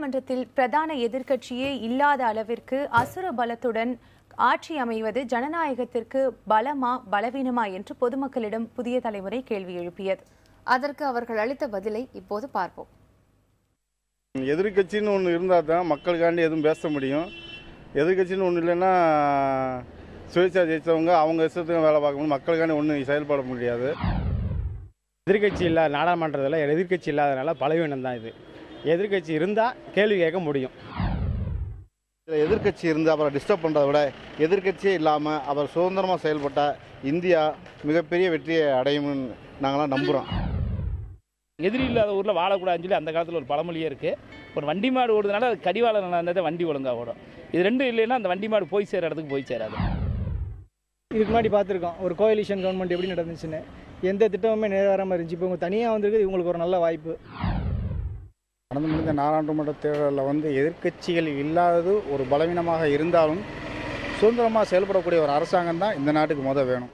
நாடாளுமன்றத்தில் பிரதான எதிர்க்கட்சியே இல்லாத அளவிற்கு அசுர பலத்துடன் ஆட்சி அமைவது ஜனநாயகத்திற்கு பலமா பலவீனமா என்று பொதுமக்களிடம் புதிய தலைமுறை கேள்வி எழுப்பியது. அதற்கு அவர்கள் அளித்த பதிலை இப்போது பார்ப்போம். எதிர்கட்சின்னு ஒன்று இருந்தால் தான் மக்களுக்காண்டி எதுவும் பேச முடியும். எதிர்கட்சின்னு ஒன்று இல்லைன்னா சுயேட்சா ஜெயித்தவங்க அவங்க இஷ்டத்துக்கு வேலை பார்க்க முடியும். மக்களுக்காண்டி ஒன்றும் செயல்பட முடியாது. எதிர்கட்சி இல்லாத நாடாளுமன்றத்தில் எதிர்கட்சி இல்லாதனால பலவீனம் தான் இது. எதிர்கட்சி இருந்தால் கேள்வி கேட்க முடியும். எதிர்கட்சி இருந்து அவரை டிஸ்டர்ப் பண்ணுறதை விட எதிர்கட்சியே இல்லாமல் அவர் சுதந்திரமாக செயல்பட்டால் இந்தியா மிகப்பெரிய வெற்றியை அடையும்னு நாங்களாம் நம்புகிறோம். எதிரி இல்லாத ஊரில் வாழக்கூடாதுன்னு சொல்லி அந்த காலத்தில் ஒரு பழமொழியே இருக்குது. ஒரு வண்டி மாடு ஓடுறதுனால அது கடிவாளம் நல்லா இருந்தால் வண்டி ஒழுங்காக ஓடும். இது ரெண்டும் இல்லைன்னா அந்த வண்டி மாடு போய் சேர இடத்துக்கு போய் சேராது. இதுக்கு முன்னாடி பார்த்துருக்கோம் ஒரு கோலிஷன் கவர்மெண்ட் எப்படி நடந்துச்சுன்னு. எந்த திட்டமுமே நிறைவேறாமல் இருந்துச்சு. இப்போ இவங்க தனியாக வந்திருக்கு, இவங்களுக்கு ஒரு நல்ல வாய்ப்பு. நடந்து முடிந்த நாடாளுமன்ற தேர்தலில் எதிர்க்கட்சிகள் இல்லாதது ஒரு பலவீனமாக இருந்தாலும் சுதந்திரமாக செயல்படக்கூடிய ஒரு அரசாங்கம் தான் இந்த நாட்டுக்கு வேணும்.